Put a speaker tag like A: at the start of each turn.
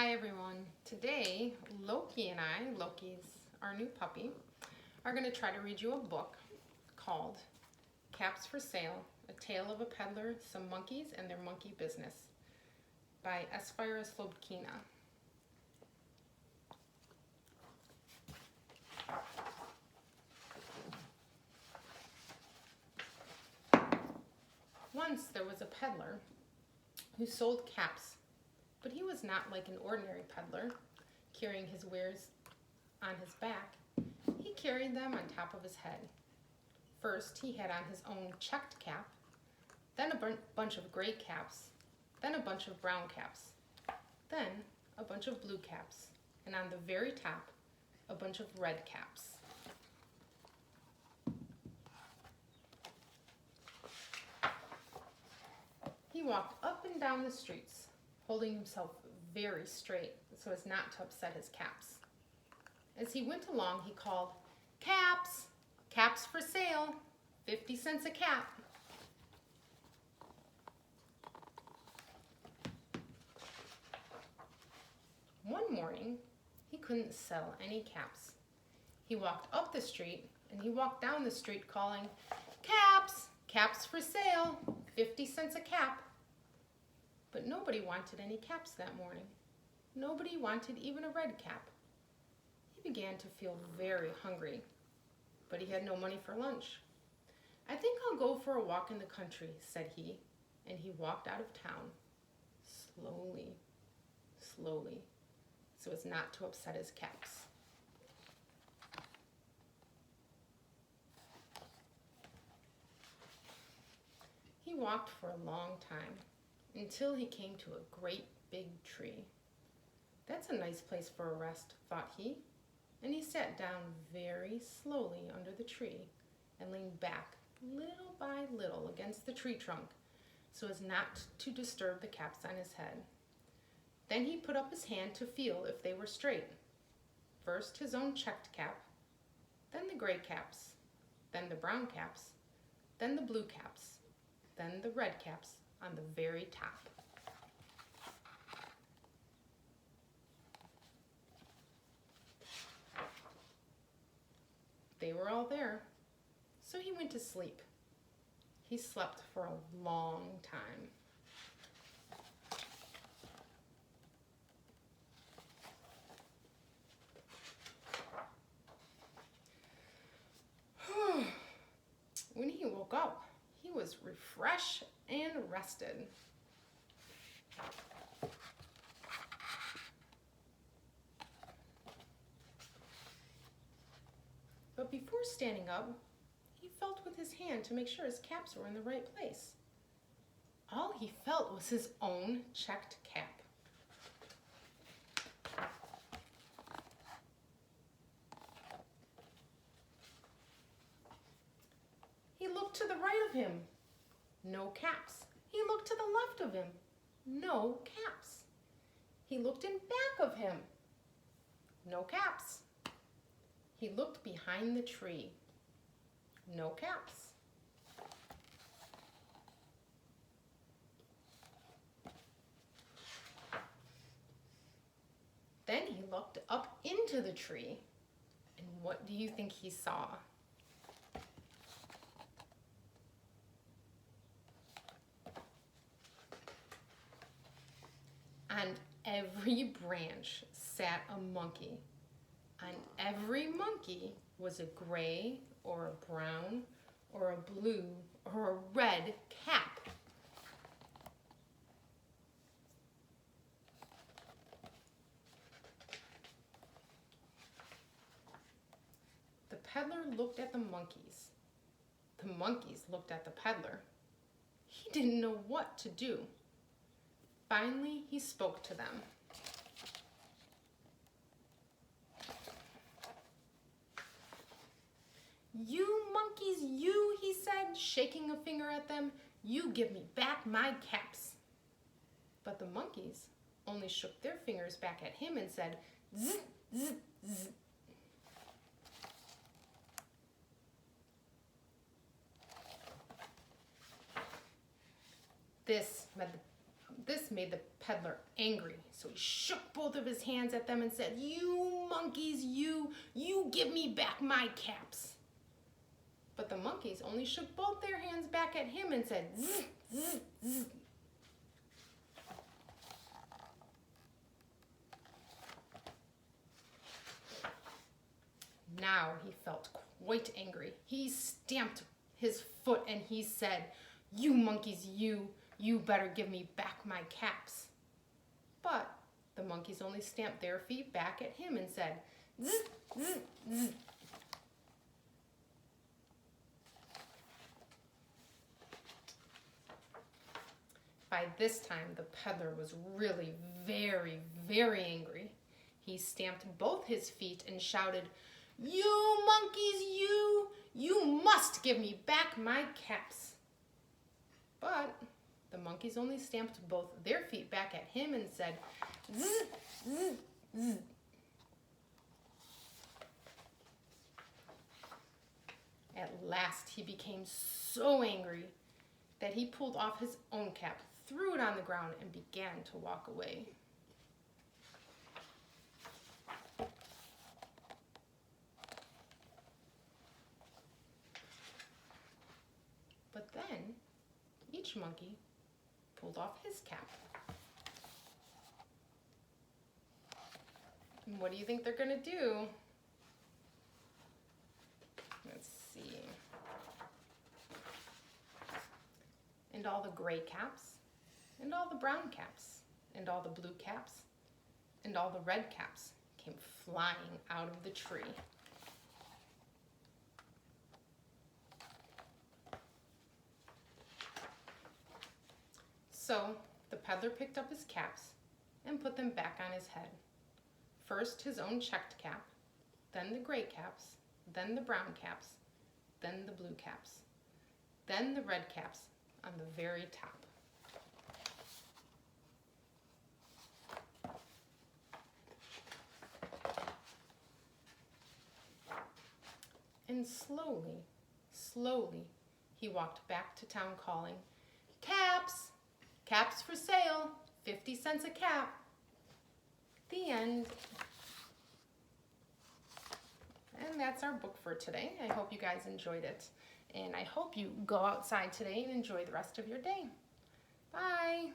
A: Hi everyone. Today, Loki's our new puppy, are going to try to read you a book called Caps for Sale, A Tale of a Peddler, Some Monkeys, and Their Monkey Business by Esphyr Slobodkina. Once there was a peddler who sold caps, but he was not like an ordinary peddler, carrying his wares on his back. He carried them on top of his head. First, he had on his own checked cap, then a bunch of gray caps, then a bunch of brown caps, then a bunch of blue caps, and on the very top, a bunch of red caps. He walked up and down the streets, holding himself very straight so as not to upset his caps. As he went along, he called, "Caps! Caps for sale! 50 cents a cap!" One morning, he couldn't sell any caps. He walked up the street and he walked down the street calling, "Caps! Caps for sale! 50 cents a cap!" But nobody wanted any caps that morning. Nobody wanted even a red cap. He began to feel very hungry, but he had no money for lunch. "I think I'll go for a walk in the country," said he, and he walked out of town, slowly, slowly, so as not to upset his caps. He walked for a long time, until he came to a great big tree. "That's a nice place for a rest," thought he, and he sat down very slowly under the tree and leaned back little by little against the tree trunk so as not to disturb the caps on his head. Then he put up his hand to feel if they were straight. First his own checked cap, then the gray caps, then the brown caps, then the blue caps, then the red caps on the very top. They were all there, so he went to sleep. He slept for a long time. When he woke up, he was refreshed and rested. But before standing up, he felt with his hand to make sure his caps were in the right place. All he felt was his own checked cap. He looked to the right of him. No caps. He looked to the left of him. No caps. He looked in back of him. No caps. He looked behind the tree. No caps. Then he looked up into the tree, and what do you think he saw? On every branch sat a monkey. On every monkey was a gray or a brown or a blue or a red cap. The peddler looked at the monkeys. The monkeys looked at the peddler. He didn't know what to do. Finally, he spoke to them. "You monkeys, you," he said, shaking a finger at them, "you give me back my caps." But the monkeys only shook their fingers back at him and said, "Zzz, zzz, zzz." This made the peddler angry, so he shook both of his hands at them and said, "You monkeys, you give me back my caps." But the monkeys only shook both their hands back at him and said, "Zzz, zzz, zzz." Now he felt quite angry. He stamped his foot and he said, "You monkeys, you better give me back my caps." But the monkeys only stamped their feet back at him and said, "Zzz, zzz, zzz." By this time, the peddler was really very, very angry. He stamped both his feet and shouted, "You monkeys, you must give me back my caps." But the monkeys only stamped both their feet back at him and said, "Zzz, zzz, zzz." At last he became so angry that he pulled off his own cap, threw it on the ground, and began to walk away. But then each monkey pulled off his cap. And what do you think they're going to do? Let's see. And all the gray caps, and all the brown caps, and all the blue caps, and all the red caps came flying out of the tree. So the peddler picked up his caps and put them back on his head. First his own checked cap, then the gray caps, then the brown caps, then the blue caps, then the red caps on the very top. And slowly, slowly, he walked back to town calling, "Caps! Caps for sale, 50 cents a cap." The end. And that's our book for today. I hope you guys enjoyed it. And I hope you go outside today and enjoy the rest of your day. Bye.